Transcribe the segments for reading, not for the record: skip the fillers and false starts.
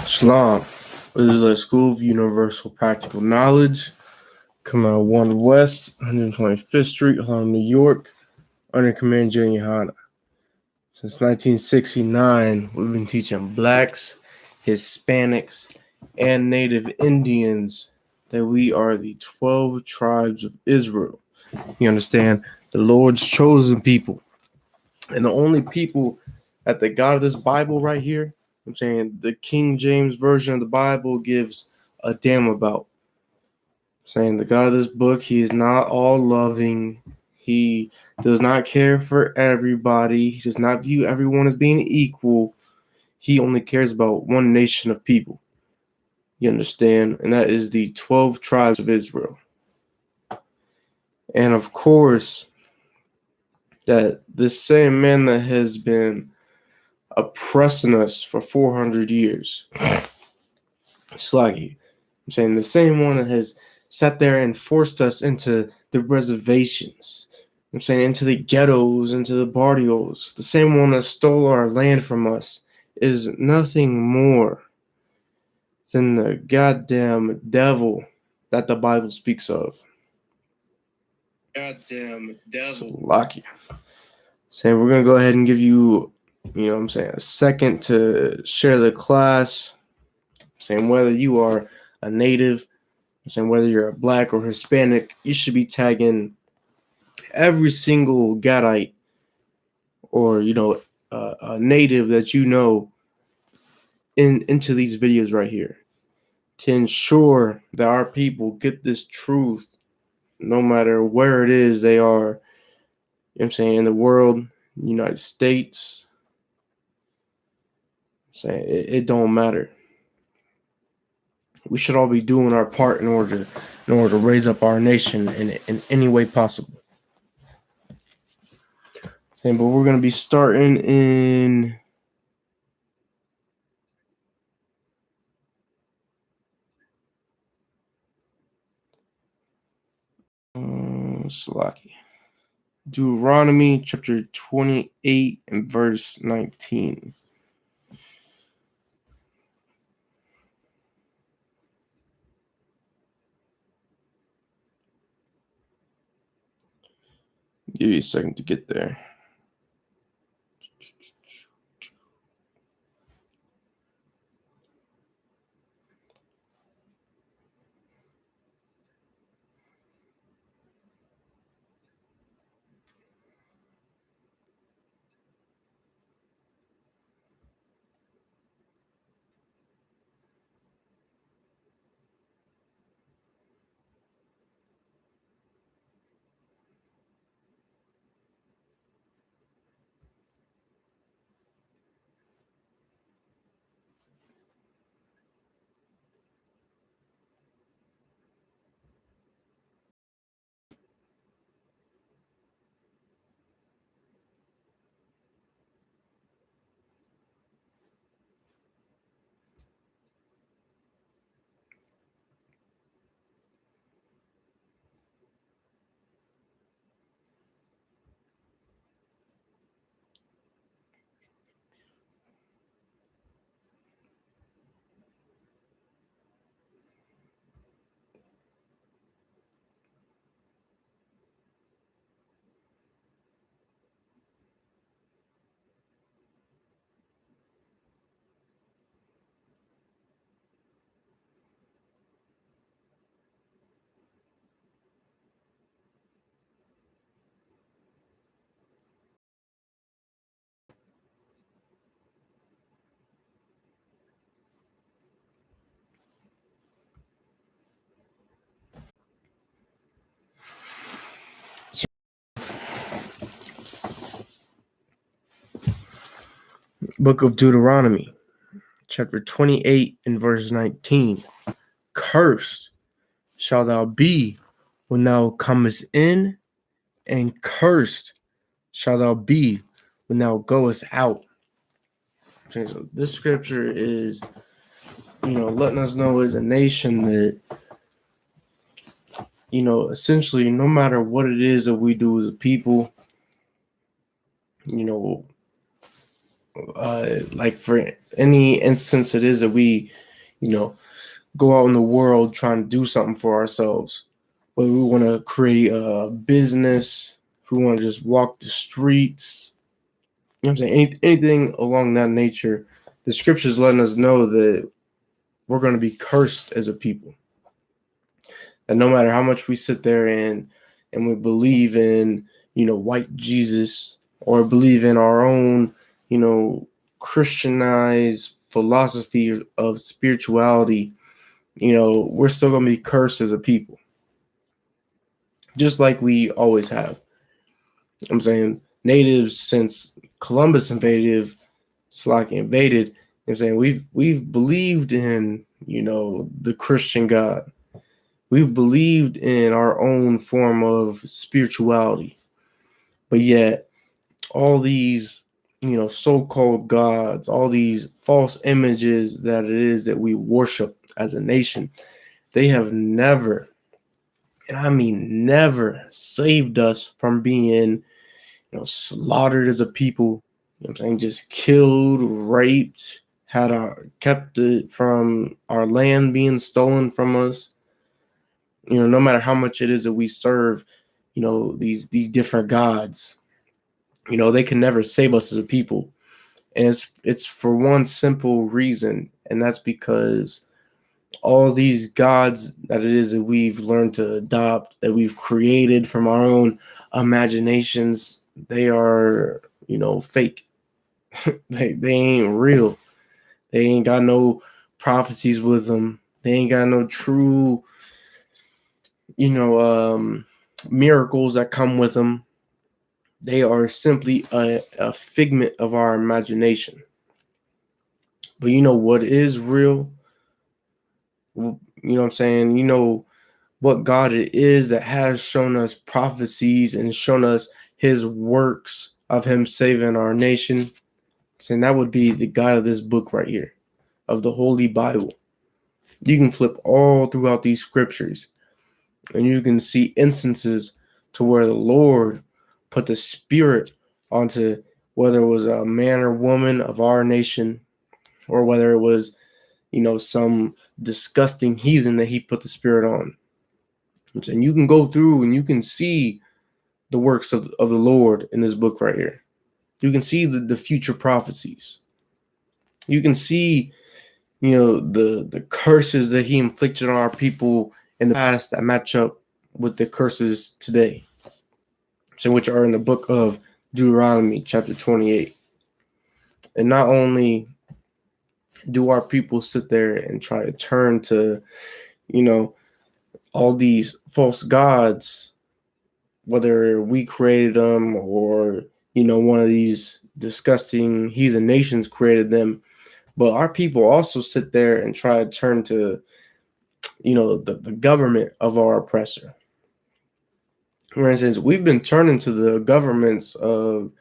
SHALAM. This is a school of universal practical knowledge. Come out 1 West, 125th Street, Harlem, New York, under command GEN.YAHANNA. Since 1969, we've been teaching blacks, Hispanics, and Native Indians that we are the 12 tribes of Israel. You understand? The Lord's chosen people. And the only people that the God of this Bible right here, I'm saying the King James Version of the Bible gives a damn about. I'm saying the God of this book, he is not all loving. He does not care for everybody. He does not view everyone as being equal. He only cares about one nation of people. You understand? And that is the 12 tribes of Israel. And of course, that this same man that has been oppressing us for 400 years. Slaggy. I'm saying the same one that has sat there and forced us into the reservations. I'm saying into the ghettos, into the barrios. The same one that stole our land from us is nothing more than the goddamn devil that the Bible speaks of. Goddamn devil. Slaggy. Saying we're gonna go ahead and give you, a second to share the class. Saying whether you are a native, saying whether you're a black or Hispanic, you should be tagging every single Gadite or a native that you know into these videos right here to ensure that our people get this truth no matter where it is they are. In the world, United States. Saying it don't matter. We should all be doing our part in order to raise up our nation in any way possible. But we're going to be starting in Deuteronomy chapter 28 and verse 19. Give you a second to get there. Book of Deuteronomy, chapter 28 and verse 19. Cursed shalt thou be when thou comest in, and cursed shalt thou be when thou goest out. Okay, so this scripture is, letting us know as a nation that, essentially, no matter what it is that we do as a people, like for any instance it is that we, go out in the world trying to do something for ourselves, whether we want to create a business, if we want to just walk the streets, what I'm saying, anything along that nature, the scriptures letting us know that we're going to be cursed as a people. And no matter how much we sit there and we believe in, white Jesus, or believe in our own, Christianized philosophy of spirituality, we're still going to be cursed as a people, just like we always have. I'm saying natives, since Columbus invaded, I'm saying we've believed in, the Christian God. We've believed in our own form of spirituality. But yet all these, so-called gods, all these false images that it is that we worship as a nation, they have never, and I mean never, saved us from being, slaughtered as a people. I'm saying, just killed, raped, kept it from our land being stolen from us. No matter how much it is that we serve, these different gods, they can never save us as a people. And it's for one simple reason, and that's because all these gods that it is that we've learned to adopt, that we've created from our own imaginations, they are, fake. They ain't real. They ain't got no prophecies with them. They ain't got no true, miracles that come with them. They are simply a figment of our imagination. But you know what is real? You know what I'm saying? You know what God it is that has shown us prophecies and shown us his works of him saving our nation. Saying that would be the God of this book right here, of the Holy Bible. You can flip all throughout these scriptures and you can see instances to where the Lord put the Spirit onto, whether it was a man or woman of our nation, or whether it was, some disgusting heathen that he put the Spirit on. And you can go through and you can see the works of the Lord in this book right here. You can see the future prophecies. You can see, the curses that he inflicted on our people in the past that match up with the curses today, so which are in the book of Deuteronomy chapter 28. And not only do our people sit there and try to turn to, all these false gods, whether we created them or, one of these disgusting heathen nations created them, but our people also sit there and try to turn to, the government of our oppressor. For instance, we've been turning to the governments of,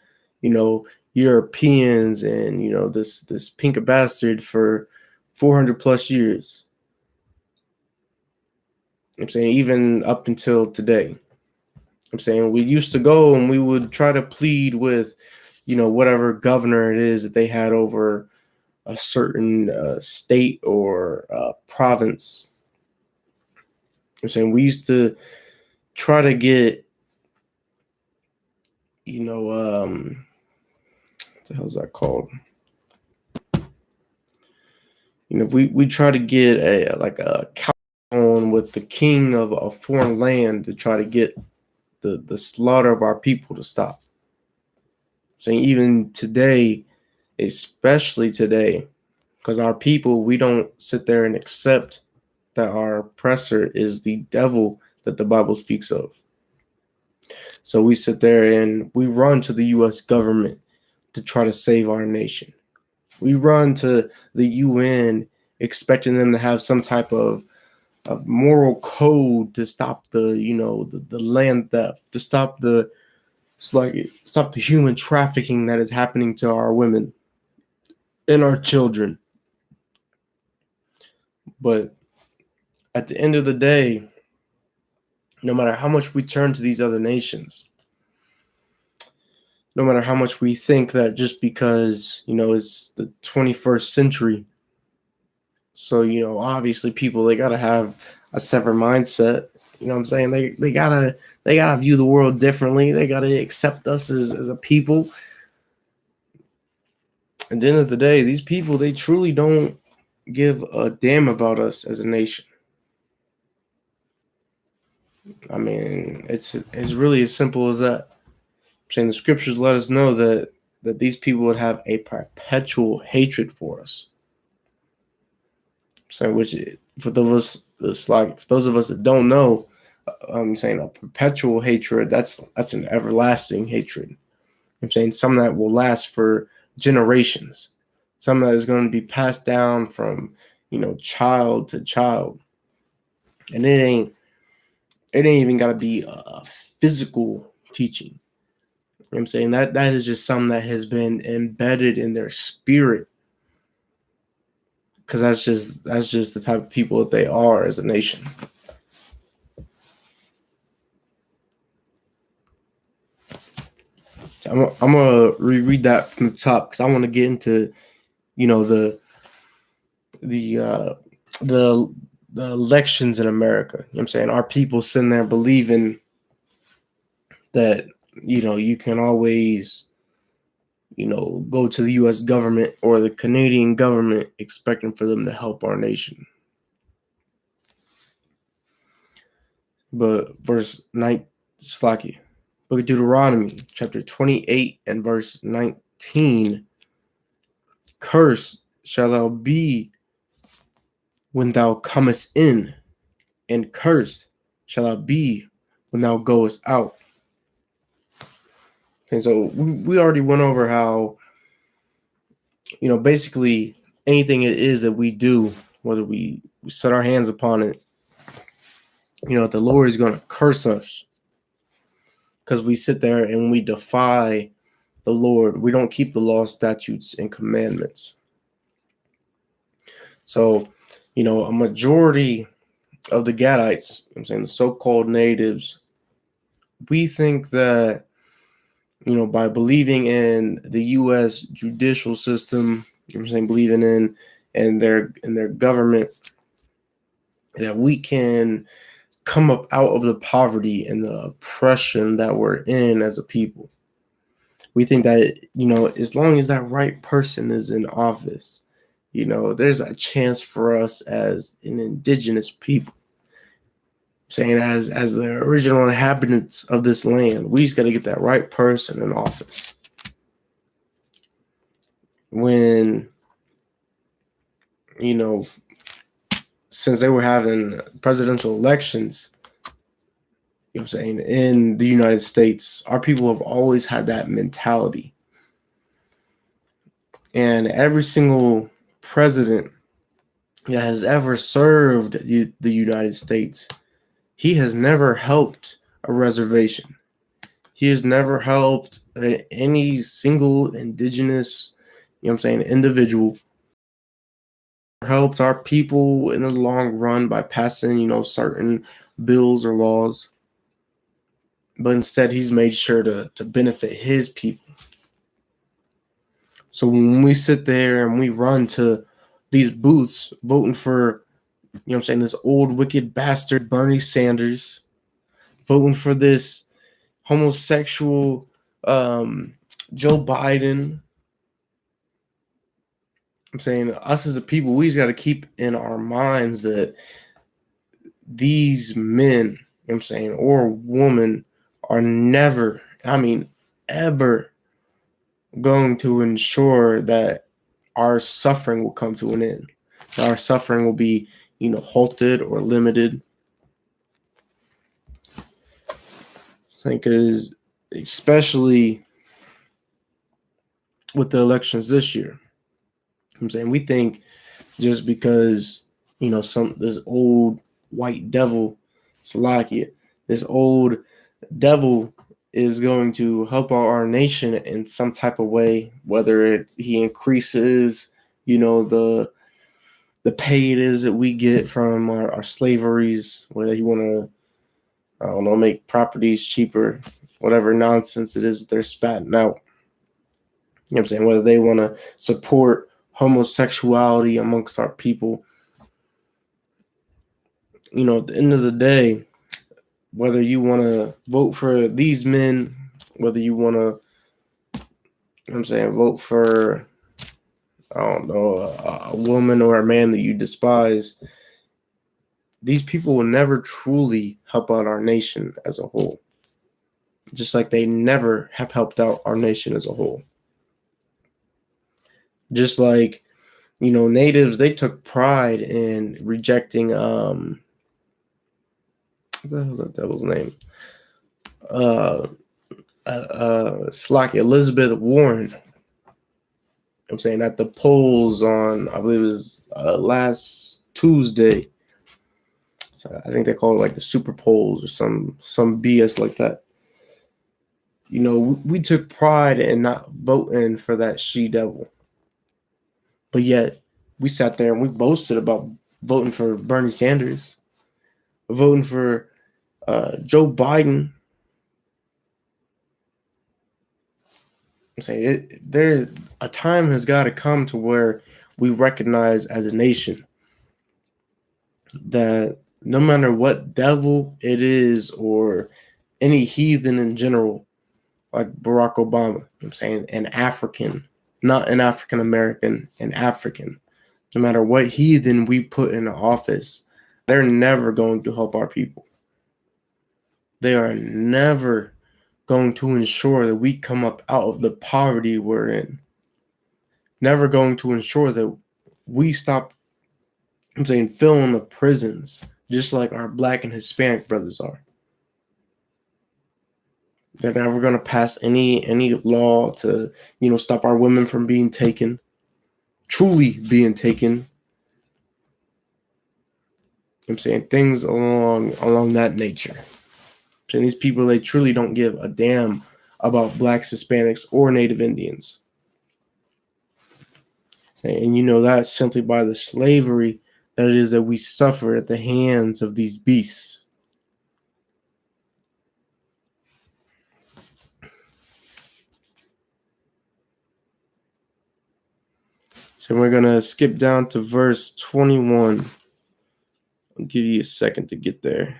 Europeans and, this pink bastard for 400 plus years. I'm saying even up until today. I'm saying we used to go and we would try to plead with, whatever governor it is that they had over a certain state or province. I'm saying we used to try to get, what the hell's that called? We try to get a on with the king of a foreign land to try to get the slaughter of our people to stop. So even today, especially today, because our people, we don't sit there and accept that our oppressor is the devil that the Bible speaks of. So we sit there and we run to the U.S. government to try to save our nation. We run to the UN expecting them to have some type of moral code to stop the land theft, to stop the human trafficking that is happening to our women and our children. But at the end of the day, no matter how much we turn to these other nations, no matter how much we think that just because, it's the 21st century. So, obviously people, they got to have a separate mindset. You know what I'm saying? They gotta view the world differently. They got to accept us as a people. At the end of the day, these people, they truly don't give a damn about us as a nation. I mean, it's really as simple as that. I'm saying the scriptures let us know that these people would have a perpetual hatred for us. So, which for those of us that don't know, I'm saying a perpetual hatred. That's an everlasting hatred. I'm saying something that will last for generations. Something that is going to be passed down from child to child, and it ain't even got to be a physical teaching. You know what I'm saying that is just something that has been embedded in their spirit, because that's just the type of people that they are as a nation. I'm gonna reread that from the top because I want to get into the elections in America. You know what I'm saying? Our people sitting there believing that you can always go to the U.S. government or the Canadian government expecting for them to help our nation. But verse 9, Book of Deuteronomy, chapter 28 and verse 19. Cursed shall thou be when thou comest in, and cursed shall thou be when thou goest out. And so we already went over how, basically anything it is that we do, whether we set our hands upon it, the Lord is going to curse us because we sit there and we defy the Lord. We don't keep the law, statutes, and commandments. So, a majority of the Gadites, I'm saying the so-called natives, we think that, by believing in the U.S. judicial system, I'm saying believing in their government, that we can come up out of the poverty and the oppression that we're in as a people. We think that, as long as that right person is in office, there's a chance for us as an indigenous people, saying as the original inhabitants of this land, we just got to get that right person in office. When, since they were having presidential elections, I'm saying, in the United States, our people have always had that mentality. And every single president that has ever served the United States, he has never helped a reservation. He has never helped any single indigenous, individual. Helped our people in the long run by passing, certain bills or laws. But instead, he's made sure to benefit his people. So when we sit there and we run to these booths voting for, this old wicked bastard Bernie Sanders, voting for this homosexual Joe Biden, I'm saying us as a people, we just got to keep in our minds that these men, or women, are never, ever going to ensure that our suffering will come to an end. Our suffering will be, halted or limited. Because especially with the elections this year, we think just because, this old white devil, Salakia, this old devil is going to help our nation in some type of way, whether he increases, the pay it is that we get from our slaveries, whether he want to, I don't know, make properties cheaper, whatever nonsense it is they're spatting out. You know what I'm saying? Whether they want to support homosexuality amongst our people. You know, at the end of the day, whether you want to vote for these men, whether you want to, you know what I'm saying, vote for, I don't know, a woman or a man that you despise, these people will never truly help out our nation as a whole. Just like they never have helped out our nation as a whole. Just like, you know, natives, they took pride in rejecting, what the hell's that devil's name? It's like Elizabeth Warren. I'm saying at the polls on, I believe it was last Tuesday. So I think they call it like the super polls or some BS like that. You know, we took pride in not voting for that she devil, but yet we sat there and we boasted about voting for Bernie Sanders, voting for Joe Biden. I'm saying there a time has got to come to where we recognize as a nation that no matter what devil it is or any heathen in general, like Barack Obama, you know what I'm saying, an African, not an African American, an African, no matter what heathen we put in the office, they're never going to help our people. They are never going to ensure that we come up out of the poverty we're in. Never going to ensure that we stop, I'm saying, filling the prisons just like our Black and Hispanic brothers are. They're never going to pass any law to, you know, stop our women from being taken, truly being taken. I'm saying things along that nature. So these people, they truly don't give a damn about Blacks, Hispanics, or Native Indians. And you know that simply by the slavery that it is that we suffer at the hands of these beasts. So we're going to skip down to verse 21. I'll give you a second to get there.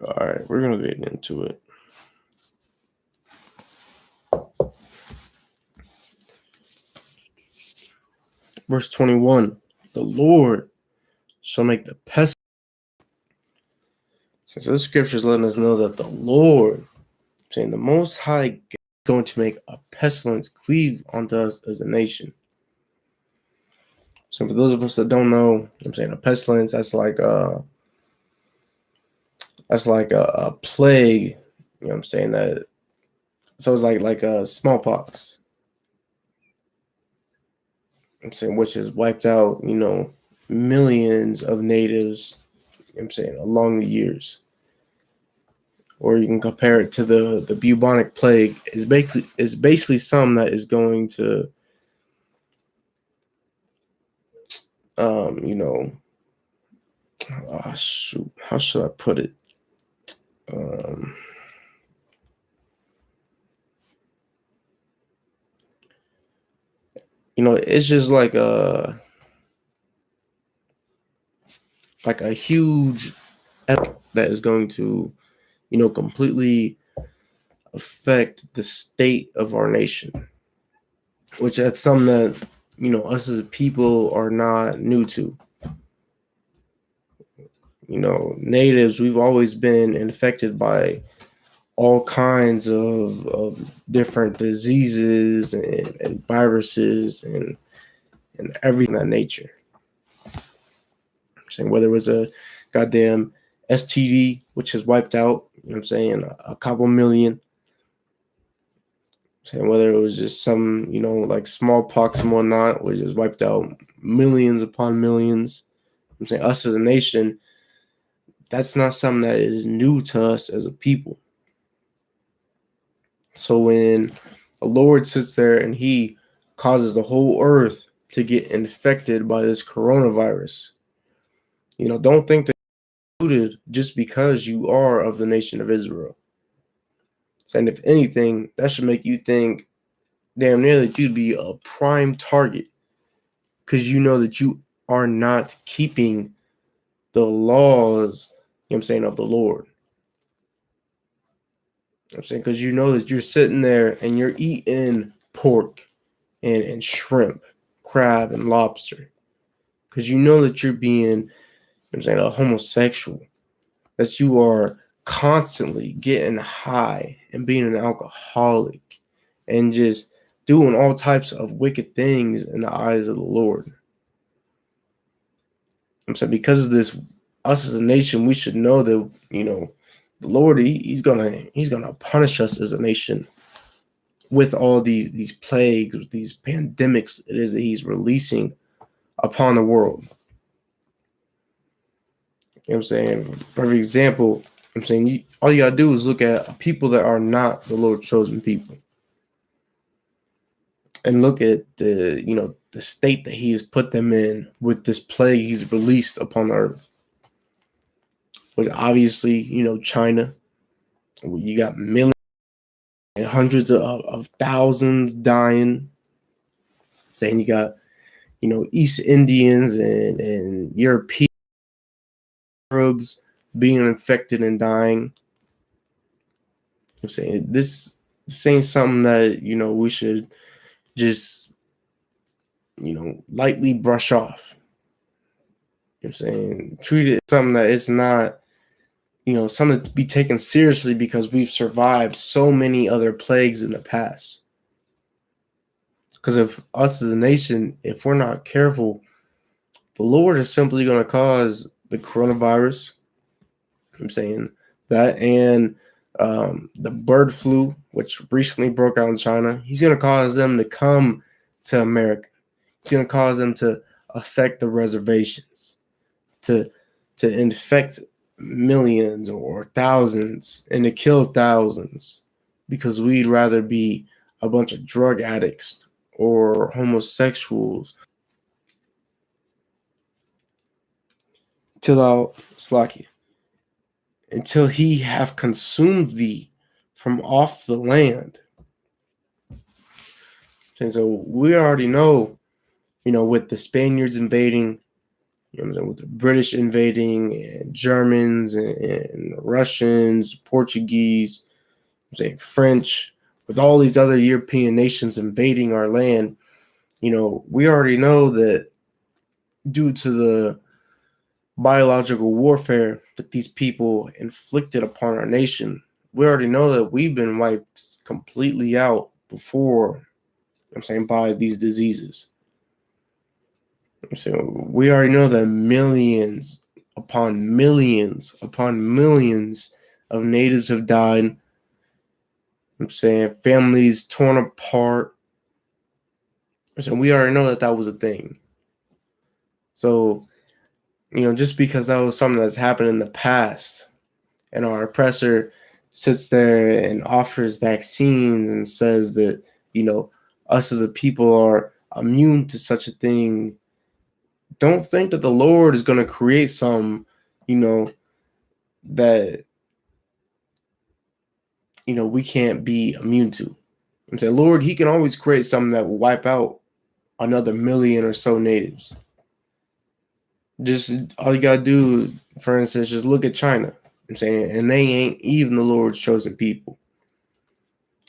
All right, we're going to get into it. Verse 21, the Lord shall make the pestilence. So this scripture is letting us know that the Lord, saying the Most High, is going to make a pestilence cleave onto us as a nation. So for those of us that don't know, I'm saying a pestilence, that's like a plague. You know what I'm saying? That so it's like a smallpox. I'm saying which has wiped out, you know, millions of natives, you know what I'm saying, along the years. Or you can compare it to the bubonic plague. It's basically some that is going to you know, shoot, how should I put it? You know, it's just like like a huge that is going to, completely affect the state of our nation, which that's something that, us as a people are not new to. Natives, we've always been infected by all kinds of different diseases and viruses and everything of that nature. I'm saying whether it was a goddamn STD, which has wiped out, a couple million. Saying whether it was just some, like smallpox and whatnot, which has wiped out millions upon millions. I'm saying us as a nation, that's not something that is new to us as a people. So when the Lord sits there and he causes the whole earth to get infected by this coronavirus, don't think that included just because you are of the nation of Israel. And if anything, that should make you think damn near that you'd be a prime target, because you know that you are not keeping the laws, of the Lord. Because you know that you're sitting there and you're eating pork and shrimp, crab and lobster. Because you know that you're being, a homosexual, that you are constantly getting high and being an alcoholic and just doing all types of wicked things in the eyes of the Lord. Because of this, us as a nation, we should know that, the Lord, he's gonna punish us as a nation with all these plagues, with these pandemics it is that he's releasing upon the world. For example, all you gotta do is look at people that are not the Lord's chosen people, and look at the state that he has put them in with this plague he's released upon the earth. Which obviously, China, you got millions and hundreds of thousands dying. Saying you got, East Indians and European Arabs being infected and dying. I'm saying this ain't something that, we should just, lightly brush off. Treat it something that it's not, something to be taken seriously, because we've survived so many other plagues in the past. Because if us as a nation, if we're not careful, the Lord is simply going to cause the coronavirus. That and the bird flu, which recently broke out in China. He's going to cause them to come to America. He's going to cause them to affect the reservations, to infect millions or thousands and to kill thousands, because we'd rather be a bunch of drug addicts or homosexuals until he have consumed thee from off the land. And so we already know, with the Spaniards invading, with the British invading, and Germans and Russians, Portuguese, French, with all these other European nations invading our land, we already know that due to the biological warfare that these people inflicted upon our nation, we already know that we've been wiped completely out before, by these diseases. So we already know that millions upon millions upon millions of natives have died. Families torn apart. So we already know that was a thing. So, just because that was something that's happened in the past, and our oppressor sits there and offers vaccines and says that, us as a people are immune to such a thing, don't think that the Lord is going to create some, that, we can't be immune to. Lord, he can always create something that will wipe out another million or so natives. Just all you gotta do, for instance, just look at China. I'm saying, and they ain't even the Lord's chosen people.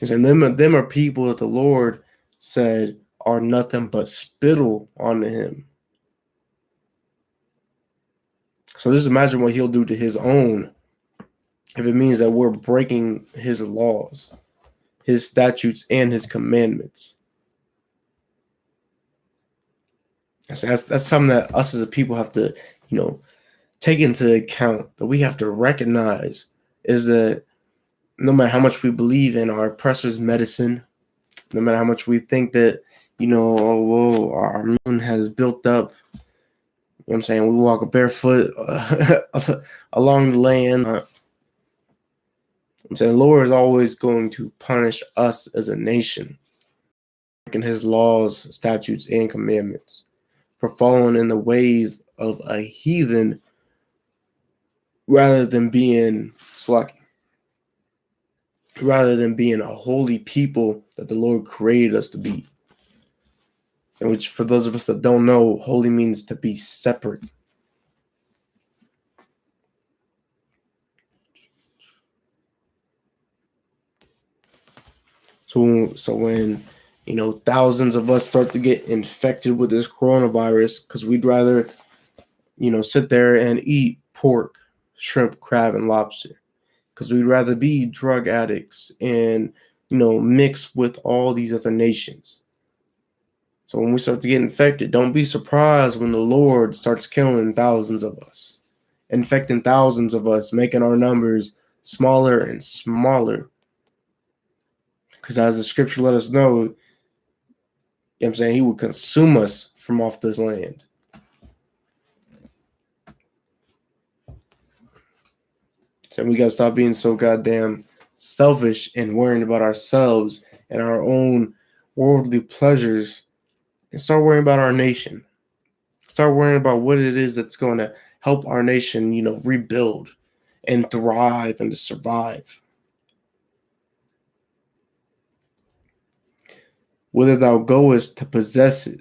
And them are people that the Lord said are nothing but spittle onto him. So just imagine what he'll do to his own if it means that we're breaking his laws, his statutes, and his commandments. That's something that us as a people have to, take into account, that we have to recognize, is that no matter how much we believe in our oppressor's medicine, no matter how much we think that, our moon has built up, what I'm saying, we walk barefoot along the land. I'm saying the Lord is always going to punish us as a nation in his laws, statutes, and commandments for following in the ways of a heathen rather than being a holy people that the Lord created us to be. So, which, for those of us that don't know, holy means to be separate. So when thousands of us start to get infected with this coronavirus because we'd rather sit there and eat pork, shrimp, crab, and lobster, because we'd rather be drug addicts and mix with all these other nations. So when we start to get infected, don't be surprised when the Lord starts killing thousands of us, infecting thousands of us, making our numbers smaller and smaller. Because as the scripture let us know, I'm saying, he will consume us from off this land. So we got to stop being so goddamn selfish and worrying about ourselves and our own worldly pleasures, and start worrying about our nation. Start worrying about what it is that's going to help our nation, rebuild and thrive and to survive. Whither thou goest to possess it.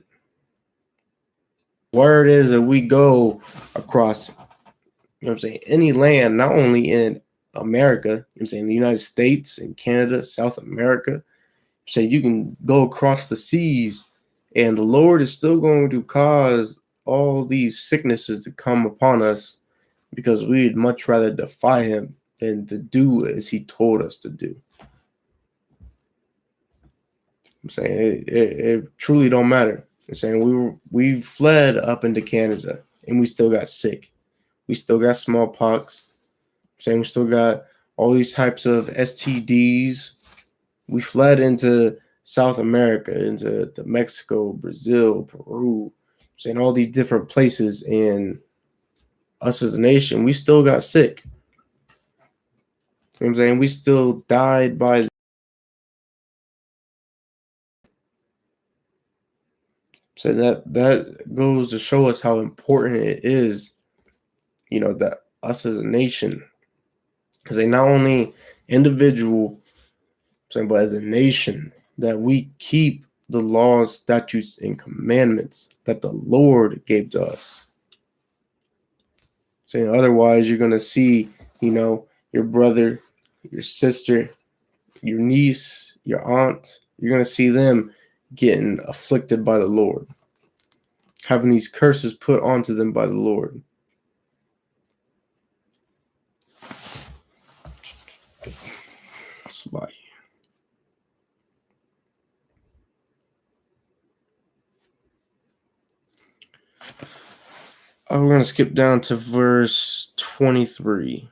Where it is that we go across, any land, not only in America, the United States and Canada, South America. So you can go across the seas, and the Lord is still going to cause all these sicknesses to come upon us, because we'd much rather defy him than to do as he told us to do. I'm saying it truly don't matter. I'm saying we fled up into Canada and we still got sick. We still got smallpox. I'm saying we still got all these types of STDs. We fled into South America, into Mexico, Brazil, Peru. I'm saying all these different places, and us as a nation, we still got sick. You know what I'm saying? We still died by. So that goes to show us how important it is, that us as a nation, as a not only individual, but as a nation, that we keep the laws, statutes, and commandments that the Lord gave to us. Saying otherwise, you're gonna see, your brother, your sister, your niece, your aunt. You're gonna see them getting afflicted by the Lord, having these curses put onto them by the Lord. It's like, we're going to skip down to verse 23.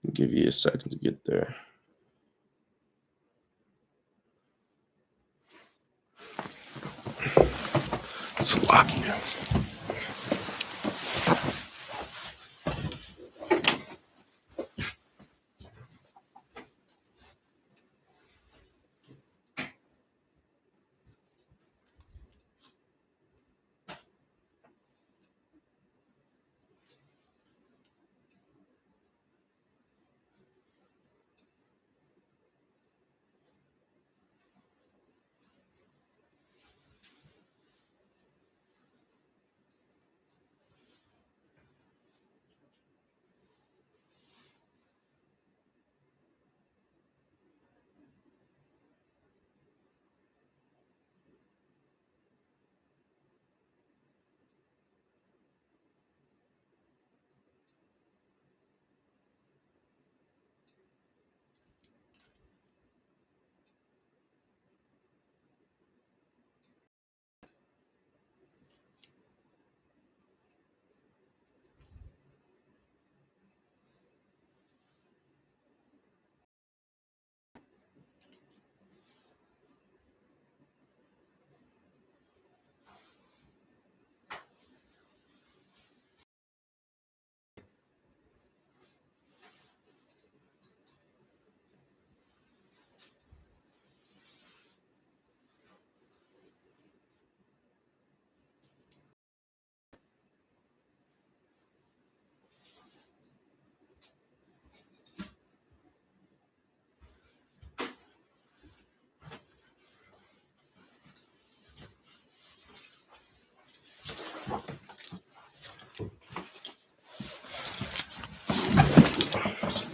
I'll give you a second to get there. Slocky.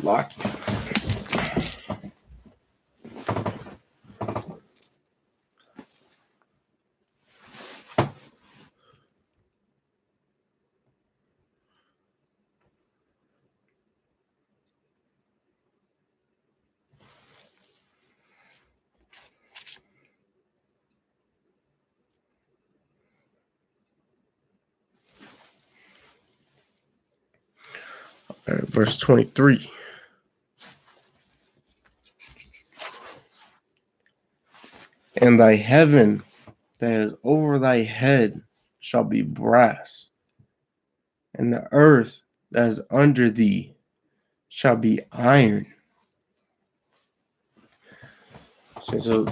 Lock. Verse 23. And thy heaven that is over thy head shall be brass, and the earth that is under thee shall be iron. So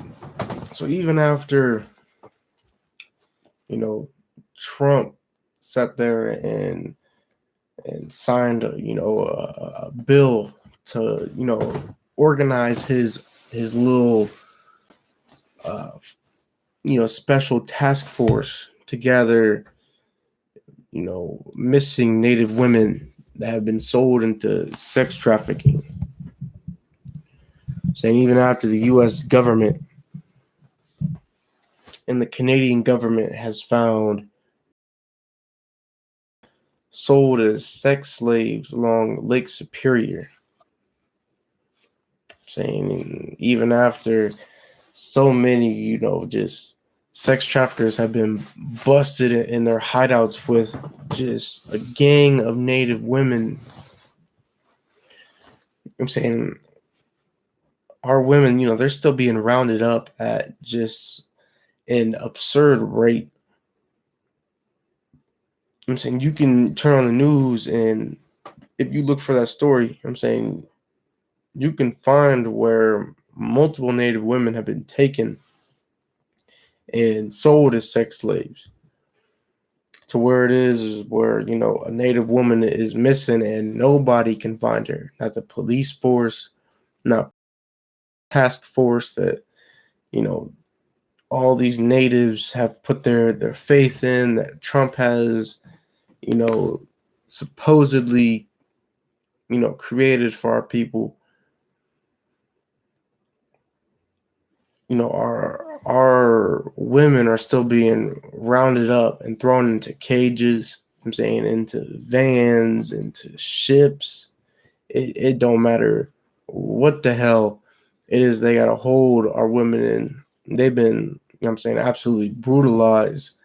even after, Trump sat there and signed, a bill to, organize his little, special task force to gather, missing Native women that have been sold into sex trafficking. Saying even after the U.S. government and the Canadian government has found sold as sex slaves along Lake Superior. Saying even after so many, just sex traffickers have been busted in their hideouts with just a gang of Native women. I'm saying our women, they're still being rounded up at just an absurd rate. I'm saying you can turn on the news, and if you look for that story, I'm saying you can find where multiple Native women have been taken and sold as sex slaves, to where it is where, a Native woman is missing and nobody can find her. Not the police force, not task force that, all these natives have put their faith in, that Trump has, supposedly, created for our people. Our women are still being rounded up and thrown into cages. I'm saying into vans, into ships. It don't matter what the hell it is. They got to hold our women in. They've been, I'm saying, absolutely brutalized.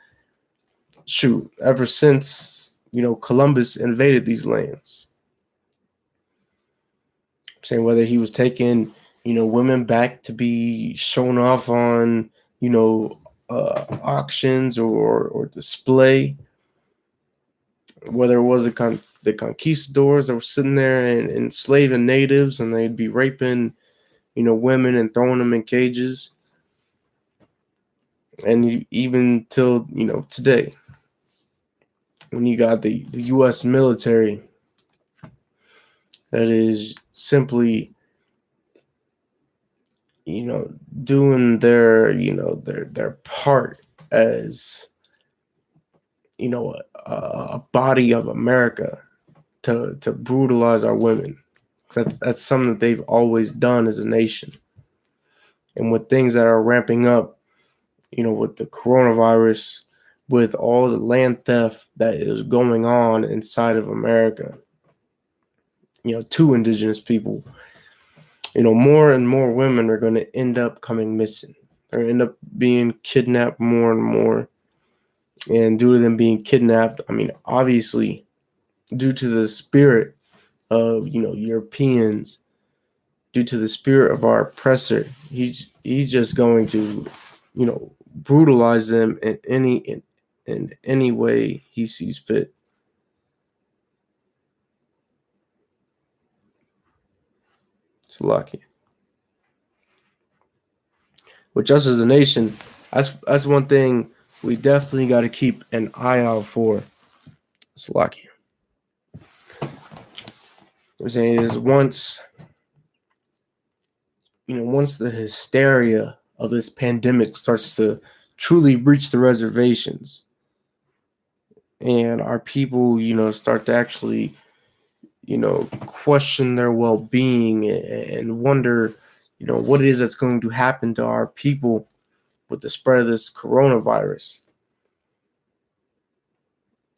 Shoot, ever since, Columbus invaded these lands. I'm saying whether he was taking, women back to be shown off on, auctions or display, whether it was the conquistadors that were sitting there and enslaving natives, and they'd be raping, women and throwing them in cages, and even till, today, when you got the U.S. military that is simply, doing their part as, a body of America to brutalize our women. That's something that they've always done as a nation. And with things that are ramping up, with the coronavirus, with all the land theft that is going on inside of America, to indigenous people, more and more women are going to end up coming missing. They're going to end up being kidnapped more and more. And due to them being kidnapped, obviously, due to the spirit of, Europeans, due to the spirit of our oppressor, he's just going to, brutalize them in any way he sees fit. It's lucky. Which us as a nation, that's one thing we definitely got to keep an eye out for. It's lucky. I'm saying is once the hysteria of this pandemic starts to truly reach the reservations, and our people, start to actually, question their well-being and wonder, what it is that's going to happen to our people with the spread of this coronavirus.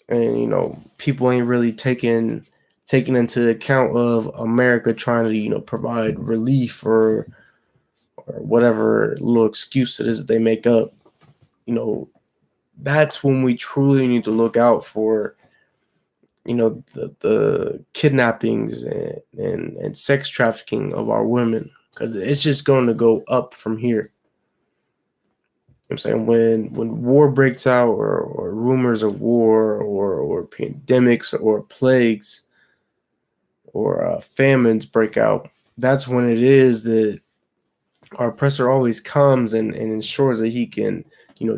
And, people ain't really taking into account of America trying to, provide relief or whatever little excuse it is that they make up. That's when we truly need to look out for, the kidnappings and sex trafficking of our women, because it's just going to go up from here. I'm saying when war breaks out or rumors of war or pandemics or plagues or famines break out, that's when it is that our oppressor always comes and ensures that he can,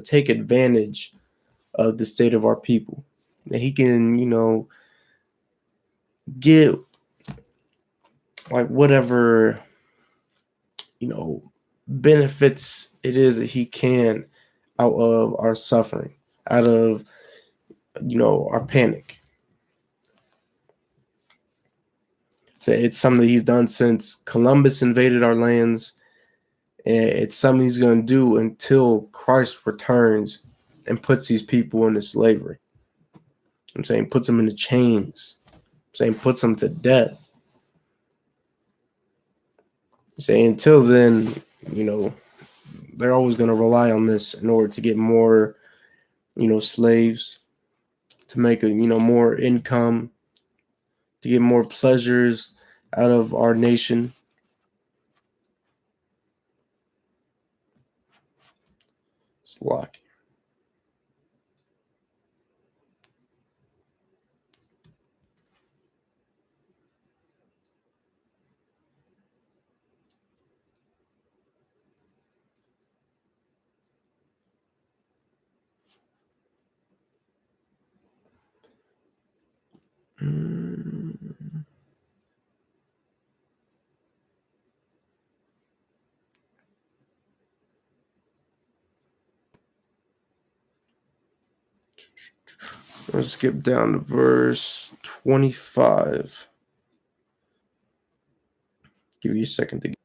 take advantage of the state of our people. That he can, get like whatever, benefits it is that he can out of our suffering, out of, our panic. So it's something that he's done since Columbus invaded our lands. And it's something he's going to do until Christ returns and puts these people into slavery. I'm saying puts them into chains. I'm saying puts them to death. I'm saying until then, they're always going to rely on this in order to get more, slaves, to make more income, to get more pleasures out of our nation. It's lucky. Let's skip down to verse 25. Give you a second to get.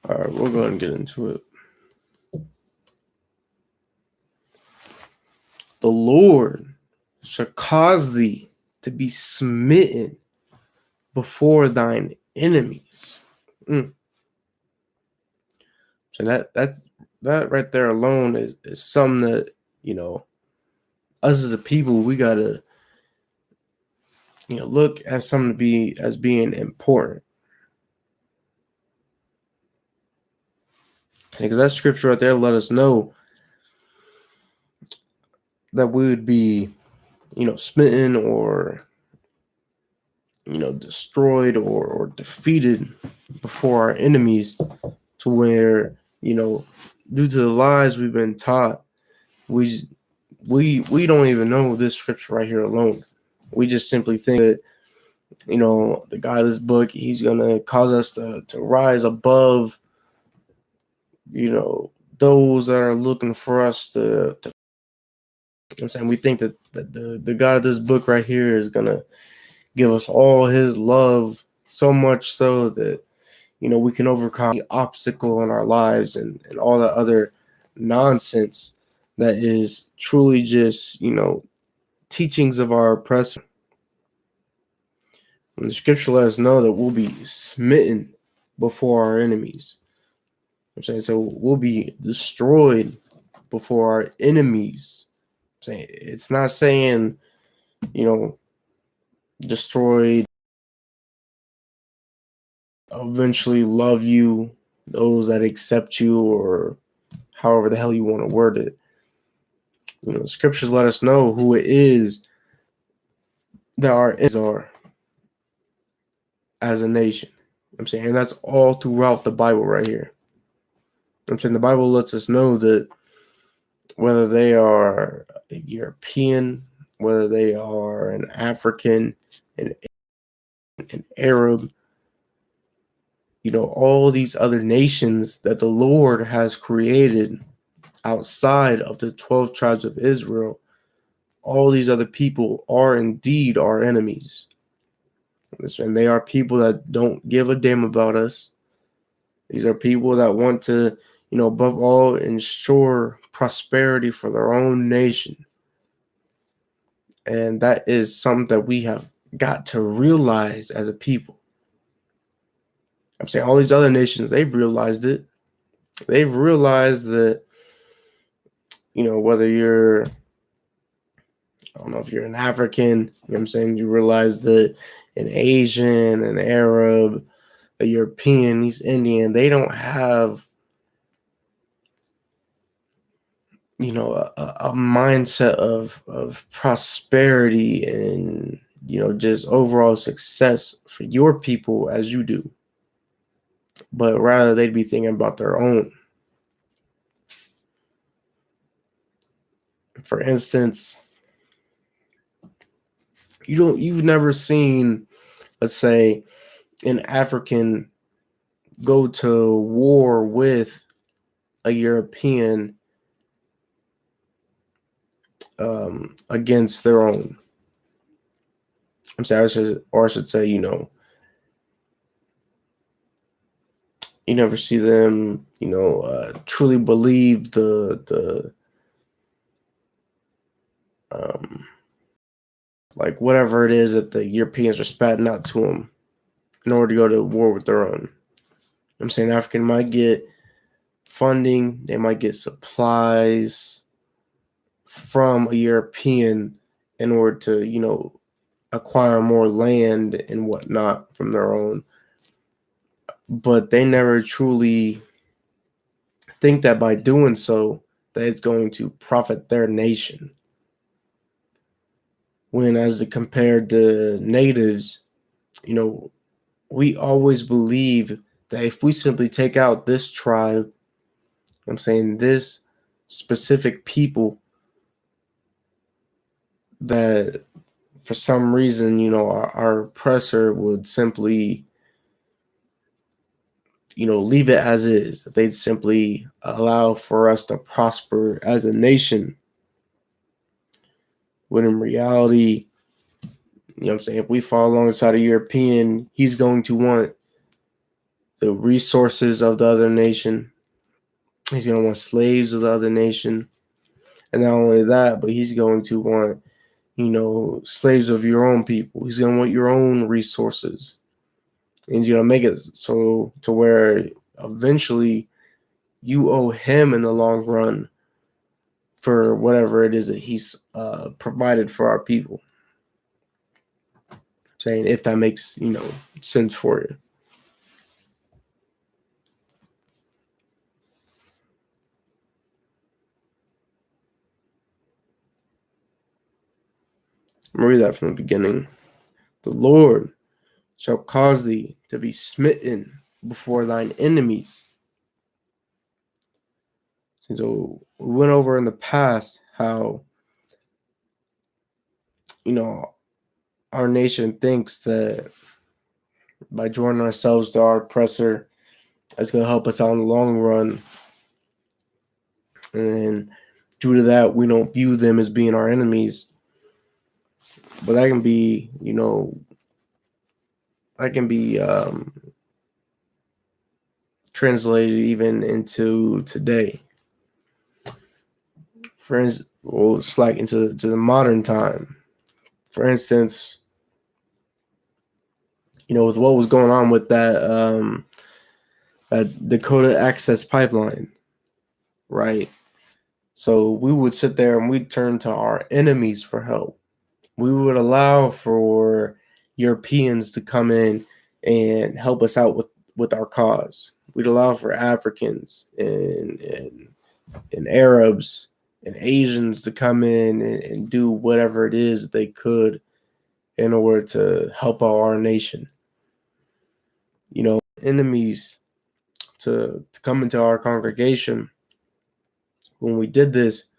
All right, we'll go ahead and get into it. The Lord shall cause thee to be smitten before thine enemies. So that right there alone is something that, us as a people, we gotta, look at something as being important. Because that scripture right there let us know that we would be, smitten or, destroyed or defeated before our enemies, to where, due to the lies we've been taught, we don't even know this scripture right here alone. We just simply think that, the guy of this book, he's gonna cause us to rise above, those that are looking for us to I'm saying we think that the God of this book right here is going to give us all his love, so much so that, we can overcome the obstacle in our lives and all the other nonsense that is truly just, teachings of our oppressor. And the scripture let us know that we'll be smitten before our enemies. I'm saying, so we'll be destroyed before our enemies. I'm saying, it's not saying, destroyed, eventually love you, those that accept you, or however the hell you want to word it. The scriptures let us know who it is that our enemies are as a nation. I'm saying, and that's all throughout the Bible right here. I'm saying the Bible lets us know that whether they are a European, whether they are an African, an Arab, all these other nations that the Lord has created outside of the 12 tribes of Israel, all these other people are indeed our enemies. And they are people that don't give a damn about us. These are people that want to, above all, ensure prosperity for their own nation. And that is something that we have got to realize as a people. I'm saying all these other nations, they've realized it. They've realized that, whether you're, I don't know if you're an African, I'm saying, you realize that an Asian, an Arab, a European, East Indian, they don't have, a mindset of prosperity and, just overall success for your people as you do. But rather they'd be thinking about their own. For instance, you've never seen, let's say, an African go to war with a European against their own. I'm sorry, I should say, you never see them, truly believe the like whatever it is that the Europeans are spatting out to them in order to go to war with their own. I'm saying African might get funding, they might get supplies from a European in order to, acquire more land and whatnot from their own. But they never truly think that by doing so, that it's going to profit their nation. When as compared to natives, we always believe that if we simply take out this tribe, I'm saying this specific people, that for some reason, our oppressor would simply, leave it as is. They'd simply allow for us to prosper as a nation. When in reality, I'm saying, if we fall alongside a European, he's going to want the resources of the other nation. He's going to want slaves of the other nation. And not only that, but he's going to want, slaves of your own people. He's going to want your own resources. And he's going to make it so to where eventually you owe him in the long run for whatever it is that he's provided for our people. Saying, if that makes, sense for you. I'm going to read that from the beginning. The Lord shall cause thee to be smitten before thine enemies. So we went over in the past how, our nation thinks that by joining ourselves to our oppressor, it's going to help us out in the long run. And then due to that, we don't view them as being our enemies. But that can be, translated even into today. For instance, well, it's like into the modern time. For instance, with what was going on with that Dakota Access Pipeline, right? So we would sit there and we'd turn to our enemies for help. We would allow for Europeans to come in and help us out with our cause. We'd allow for Africans and Arabs and Asians to come in and do whatever it is they could in order to help out our nation. Enemies to come into our congregation. When we did this,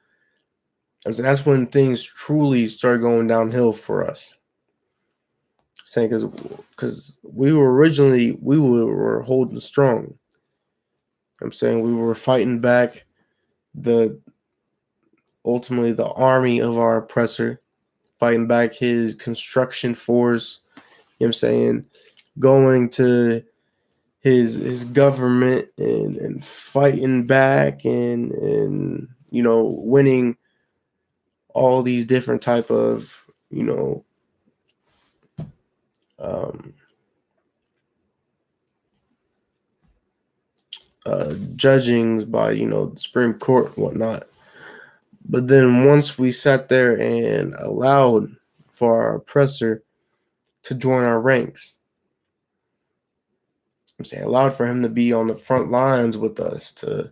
that's when things truly started going downhill for us. Saying because we were holding strong. I'm saying we were fighting back ultimately the army of our oppressor, fighting back his construction force. I'm saying going to his government and fighting back and winning all these different type of judgings by the Supreme Court and whatnot. But then once we sat there and allowed for our oppressor to join our ranks, allowed for him to be on the front lines with us, to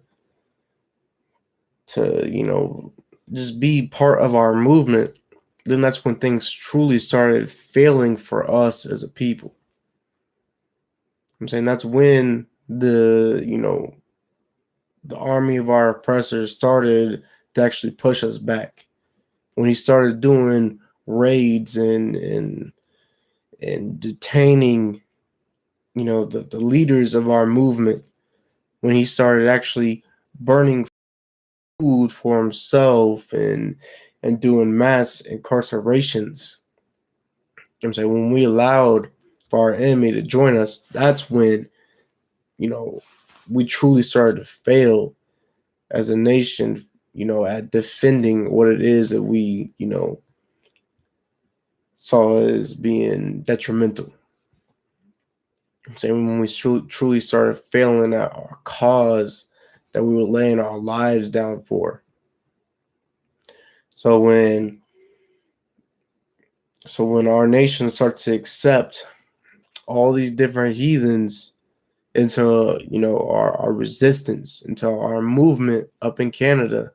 just be part of our movement, then that's when things truly started failing for us as a people. That's when the army of our oppressors started to actually push us back. When he started doing raids and detaining, the leaders of our movement, when he started actually burning food for himself and doing mass incarcerations. When we allowed for our enemy to join us, that's when, we truly started to fail as a nation, at defending what it is that we, saw as being detrimental. When we truly started failing at our cause that we were laying our lives down for. So when our nation starts to accept all these different heathens into our resistance, into our movement up in Canada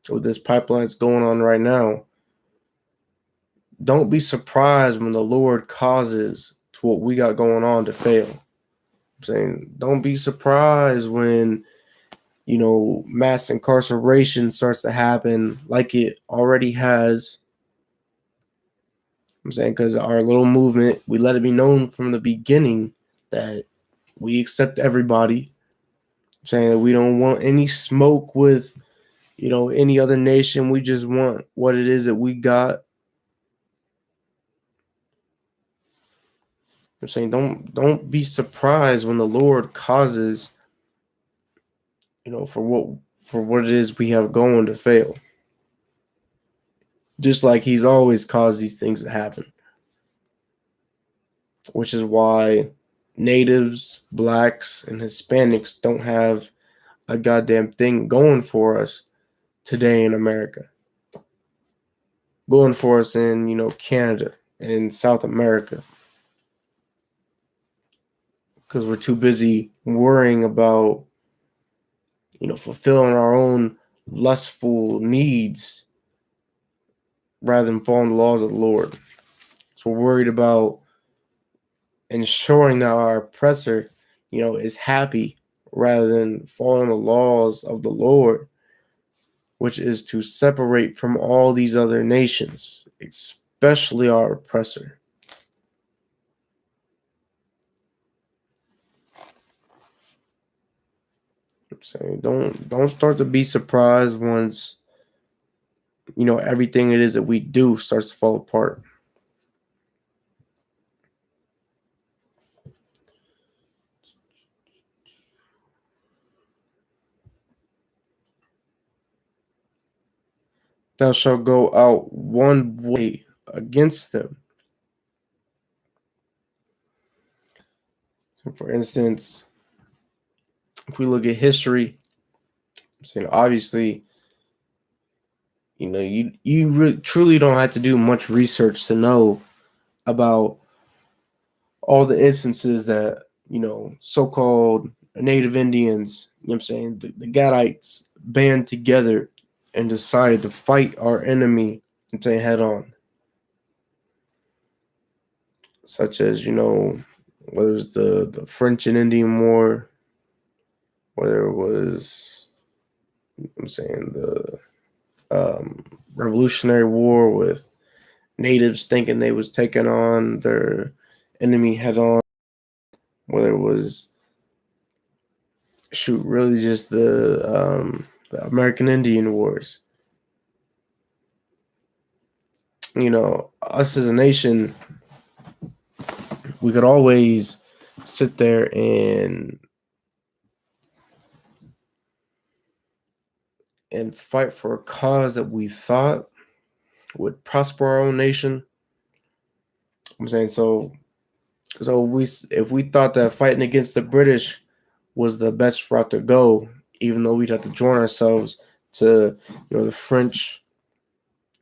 with this pipeline that's going on right now, don't be surprised when the Lord causes to what we got going on to fail. Don't be surprised when mass incarceration starts to happen like it already has. Because our little movement, we let it be known from the beginning that we accept everybody. Saying that we don't want any smoke with any other nation. We just want what it is that we got. I'm saying don't be surprised when the Lord causes for what it is we have going to fail. Just like he's always caused these things to happen. Which is why natives, blacks, and Hispanics don't have a goddamn thing going for us today in America. Going for us in, Canada and South America. Because we're too busy worrying about, fulfilling our own lustful needs rather than following the laws of the Lord. So we're worried about ensuring that our oppressor, is happy rather than following the laws of the Lord, which is to separate from all these other nations, especially our oppressor. I'm saying don't start to be surprised once everything it is that we do starts to fall apart. Thou shalt go out one way against them. So, for instance, if we look at history, I'm saying obviously, you truly don't have to do much research to know about all the instances that so-called Native Indians, I'm saying the Gadites band together and decided to fight our enemy, I'm saying head on, such as whether it was the French and Indian War, whether it was I'm saying the Revolutionary War with natives thinking they was taking on their enemy head on, whether it was really just the American Indian Wars. Us as a nation, we could always sit there and fight for a cause that we thought would prosper our own nation. I'm saying so if we thought that fighting against the British was the best route to go, even though we'd have to join ourselves to the French,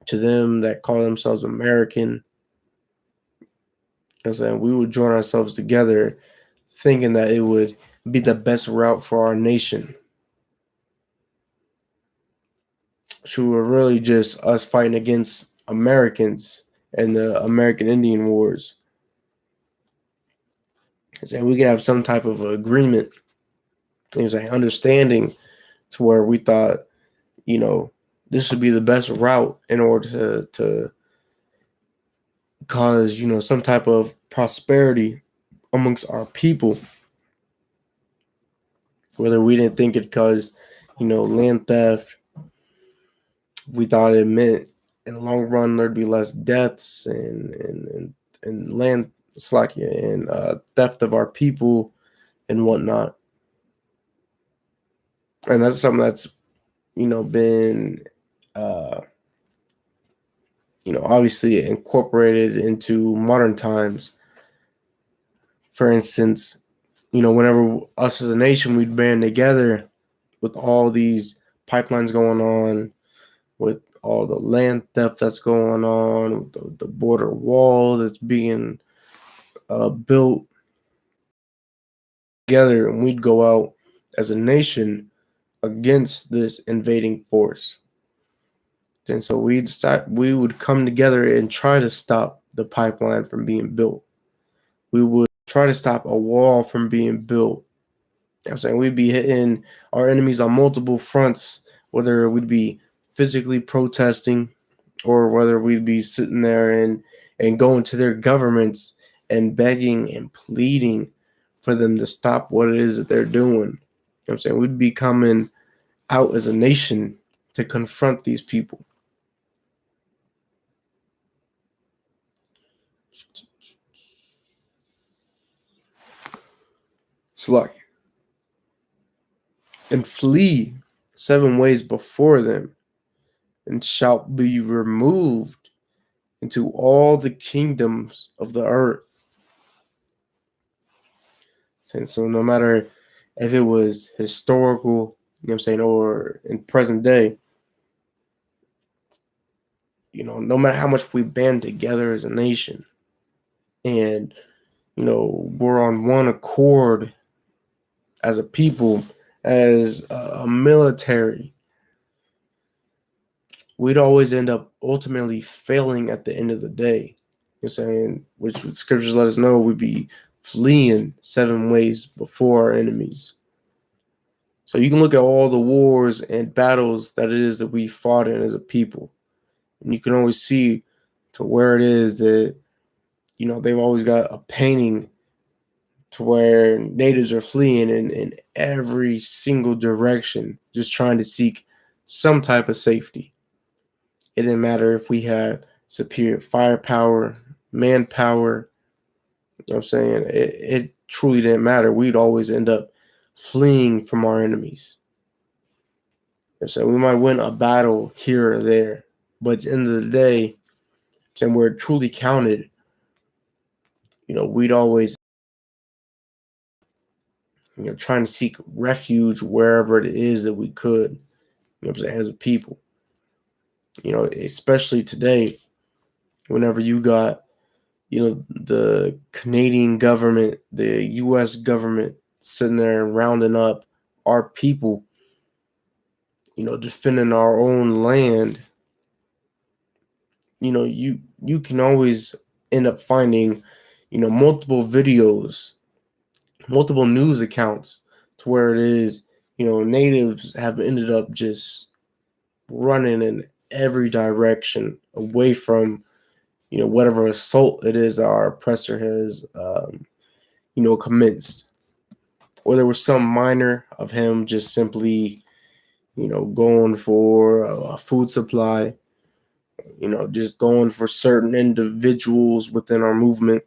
to them that call themselves American. I'm saying we would join ourselves together, thinking that it would be the best route for our nation. So we're really just us fighting against Americans and the American Indian Wars. And we could have some type of agreement, understanding, to where we thought, this would be the best route in order to cause, some type of prosperity amongst our people. Whether we didn't think it caused, land theft, we thought it meant in the long run there'd be less deaths and land and theft of our people and whatnot. And that's something that's been obviously incorporated into modern times. For instance, whenever us as a nation we'd band together with all these pipelines going on, with all the land theft that's going on, with the border wall that's being built together, and we'd go out as a nation against this invading force. And so we would come together and try to stop the pipeline from being built. We would try to stop a wall from being built. I'm saying we'd be hitting our enemies on multiple fronts, whether we'd be physically protesting or whether we'd be sitting there and going to their governments and begging and pleading for them to stop what it is that they're doing. I'm saying we'd be coming out as a nation to confront these people. Like, and flee 7 ways before them, and shalt be removed into all the kingdoms of the earth. And so no matter if it was historical, or in present day, no matter how much we band together as a nation and, we're on one accord as a people, as a military, we'd always end up ultimately failing at the end of the day. Which scriptures let us know we'd be fleeing 7 ways before our enemies. So you can look at all the wars and battles that it is that we fought in as a people, and you can always see to where it is that, they've always got a painting to where natives are fleeing in every single direction, just trying to seek some type of safety. It didn't matter if we had superior firepower, manpower. You know what I'm saying? It truly didn't matter. We'd always end up fleeing from our enemies. You know, so we might win a battle here or there, but at the end of the day, and we're truly counted, we'd always, trying to seek refuge wherever it is that we could, as a people. Especially today, whenever you got, the Canadian government, the U.S. government sitting there rounding up our people, defending our own land, you can always end up finding, multiple videos, multiple news accounts to where it is, natives have ended up just running in every direction away from, whatever assault it is our oppressor has, commenced. Or there was some minor of him just simply, going for a food supply, just going for certain individuals within our movement.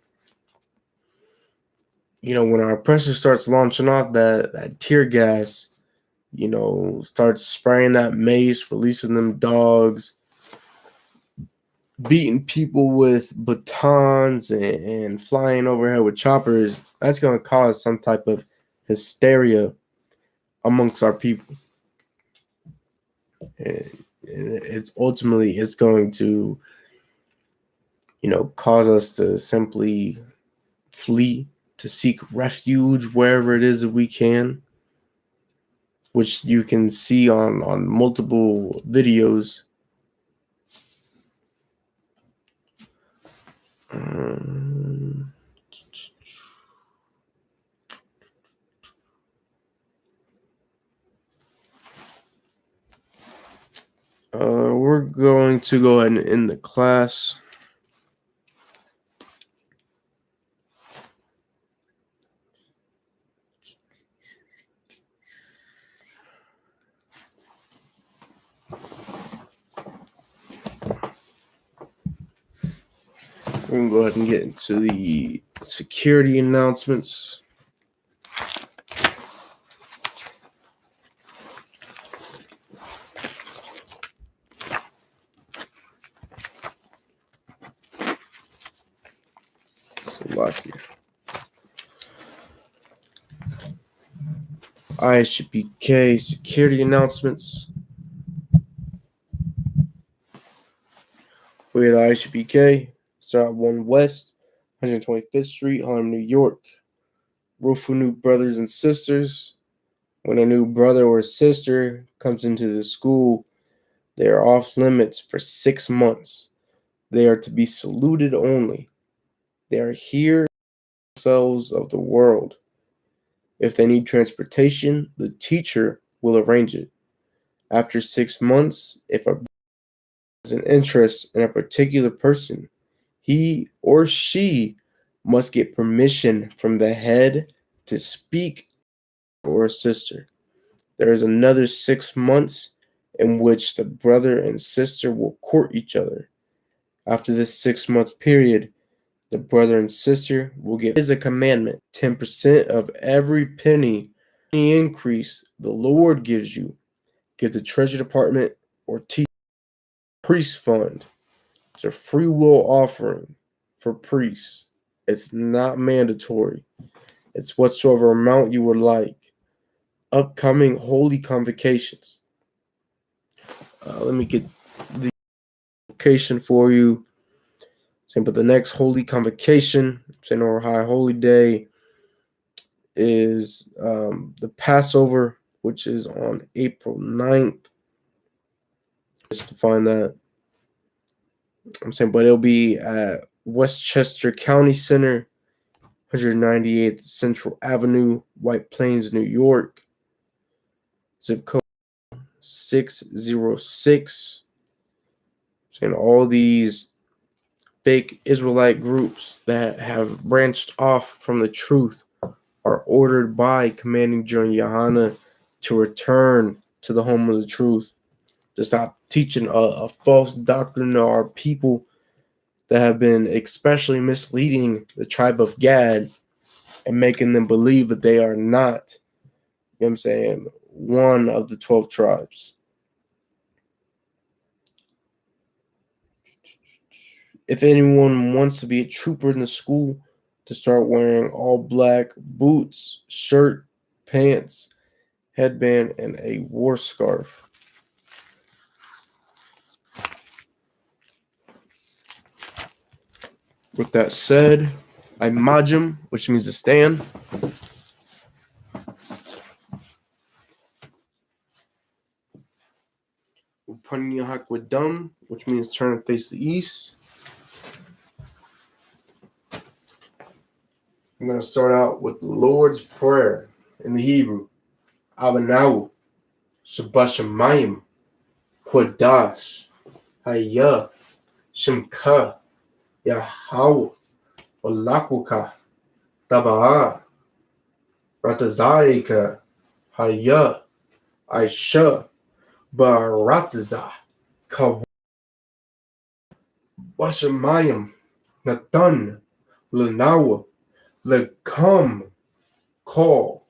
When our oppressor starts launching off that tear gas, starts spraying that mace, releasing them dogs, beating people with batons and flying overhead with choppers, that's going to cause some type of hysteria amongst our people. And it's ultimately, it's going to, cause us to simply flee, to seek refuge wherever it is that we can, which you can see on multiple videos. We're going to go ahead and end the class. We're going to go ahead and get into the security announcements. I.S.U.P.K. security announcements. We're the I.S.U.P.K. Start at 1 West, 125th Street, Harlem, New York. Rule for new brothers and sisters. When a new brother or sister comes into the school, they are off limits for 6 months. They are to be saluted only. They are here themselves of the world. If they need transportation, the teacher will arrange it. After 6 months, if a has an interest in a particular person, he or she must get permission from the head to speak or a sister. There is another 6 months in which the brother and sister will court each other. After this 6-month period, the brother and sister will get, is a commandment, 10% of every penny increase the Lord gives you. Give the Treasury Department or priest fund. It's a free will offering for priests. It's not mandatory. It's whatsoever amount you would like. Upcoming holy convocations. Let me get the location for you. But the next holy convocation, or high holy day, is the Passover, which is on April 9th. Just to find that. But it'll be at Westchester County Center, 198th Central Avenue, White Plains, New York. Zip code 606. And all these fake Israelite groups that have branched off from the truth are ordered by Commanding General Yahanna to return to the home of the truth. to stop teaching a false doctrine to our people that have been especially misleading the tribe of Gad and making them believe that they are not, you know what I'm saying, one of the 12 tribes. If anyone wants to be a trooper in the school, to start wearing all black boots, shirt, pants, headband, and a war scarf. With that said, I majim, which means to stand. Upanyahakwadum, which means turn and face the east. I'm going to start out with the Lord's Prayer in the Hebrew. Abanahu, Shabashamayim, Kwadash, Haya, Shemka, Yahweh, Olakwaka, Taba'a, Ratazaika, Haya, Aisha, Barataza, Kawashamayim, Nathan, Lanawa, Lekam, Call,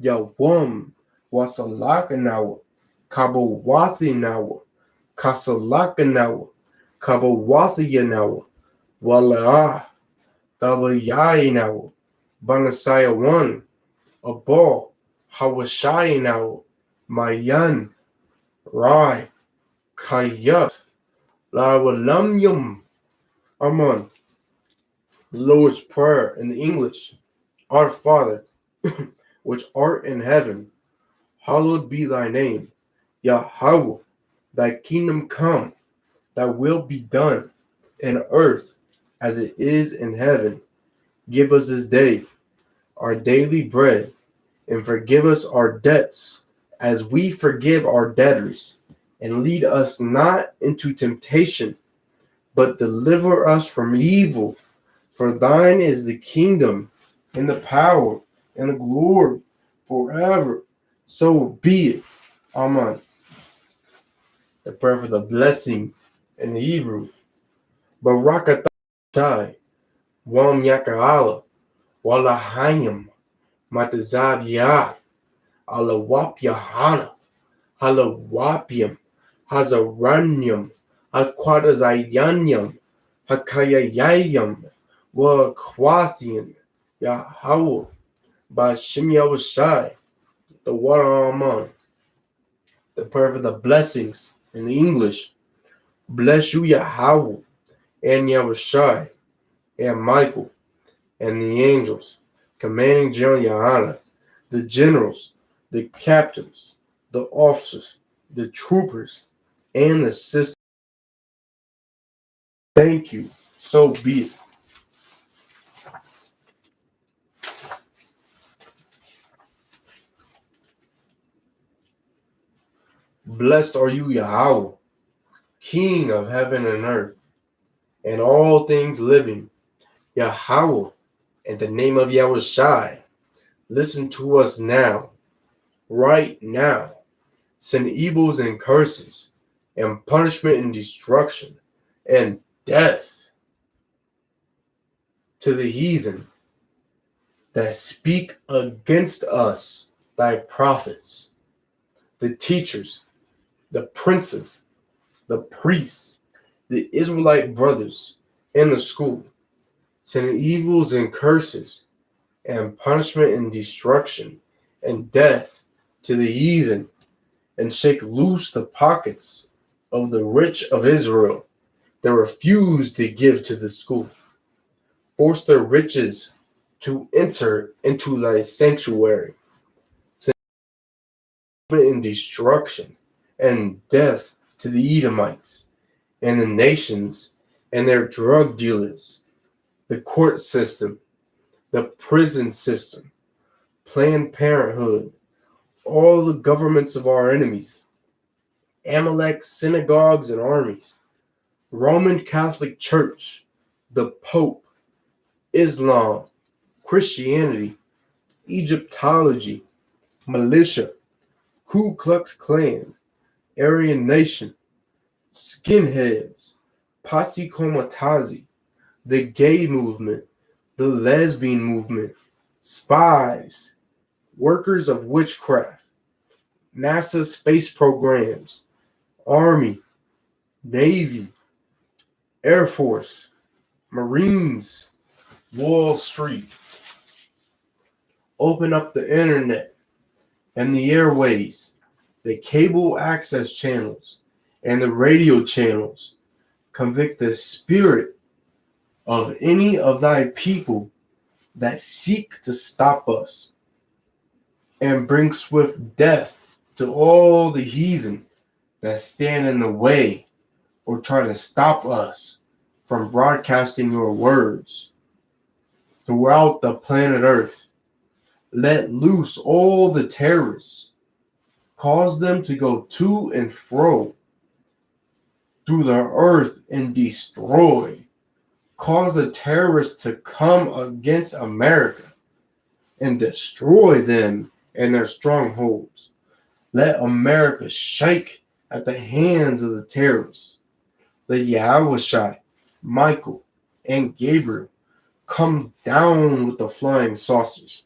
Yawam, Wasalakanawa, Kabawathinawa, Kasalakanawa, Kabawathiyanawa, Walaa, Dabayayinawa, Banasaya 1, Abal, Hawashayinawa, Mayan, Rai, Kayat, Lawalamyum, Aman. Lord's Prayer in the English. Our Father, which art in heaven, hallowed be thy name. Yahweh, thy kingdom come, thy will be done in earth as it is in heaven. Give us this day our daily bread, and forgive us our debts as we forgive our debtors. And lead us not into temptation, but deliver us from evil. For thine is the kingdom, and the power, and the glory, forever. So be it. Amen. The prayer for the blessings in the Hebrew. Barakatah Shai, Wam Yaka'ala, Walahayim, Matazab Yah, Alawap Yahana, Halawapium, Hazaranyum, Hakwadazayanyum, Hakayayayum, Wakwathian, Yahweh, Bashim Yahushai, the water Aman. The prayer for the blessings in the English. Bless you, Yahweh, and Yahushai, and Michael, and the angels, commanding GEN.YAHANNA, the generals, the captains, the officers, the troopers, and the sisters. Thank you. So be it. Blessed are you, Yahweh, King of heaven and earth, and all things living. Yahweh, in the name of Yahushai, listen to us now, right now. Send evils and curses, and punishment and destruction, and death to the heathen that speak against us, thy prophets, the teachers, the princes, the priests, the Israelite brothers, and the school. Send evils and curses, and punishment and destruction, and death to the heathen, and shake loose the pockets of the rich of Israel that refuse to give to the school. Force their riches to enter into thy sanctuary. Send punishment and destruction, and death to the Edomites, and the nations, and their drug dealers, the court system, the prison system, Planned Parenthood, all the governments of our enemies, Amalek synagogues and armies, Roman Catholic Church, the Pope, Islam, Christianity, Egyptology, militia, Ku Klux Klan, Aryan Nation, skinheads, posse comitazi, the gay movement, the lesbian movement, spies, workers of witchcraft, NASA space programs, Army, Navy, Air Force, Marines, Wall Street. Open up the internet and the airways, the cable access channels, and the radio channels. Convict the spirit of any of thy people that seek to stop us, and bring swift death to all the heathen that stand in the way or try to stop us from broadcasting your words throughout the planet Earth. Let loose all the terrorists, cause them to go to and fro through the earth and destroy. Cause the terrorists to come against America and destroy them and their strongholds. Let America shake at the hands of the terrorists. Let Yahushua, Michael, and Gabriel come down with the flying saucers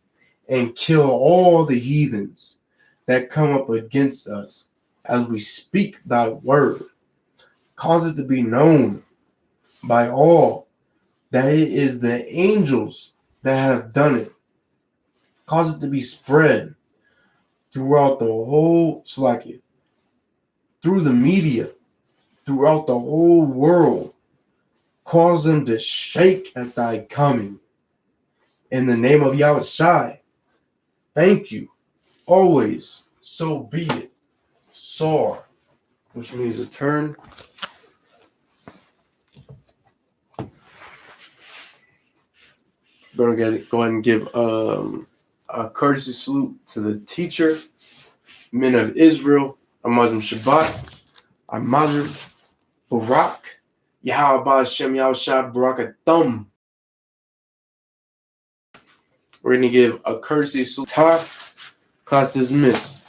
and kill all the heathens that come up against us as we speak thy word. Cause it to be known by all that it is the angels that have done it. Cause it to be spread throughout the whole through the media, throughout the whole world. Cause them to shake at thy coming. In the name of Yahushua, thank you. Always, so be it. Sar, which means a turn. Go ahead and give a courtesy salute to the teacher, men of Israel, Amazim Shabbat, Amazim Barak, Yahweh Hashem Yahushua Barakathum. We're going to give a courtesy salute. Class dismissed.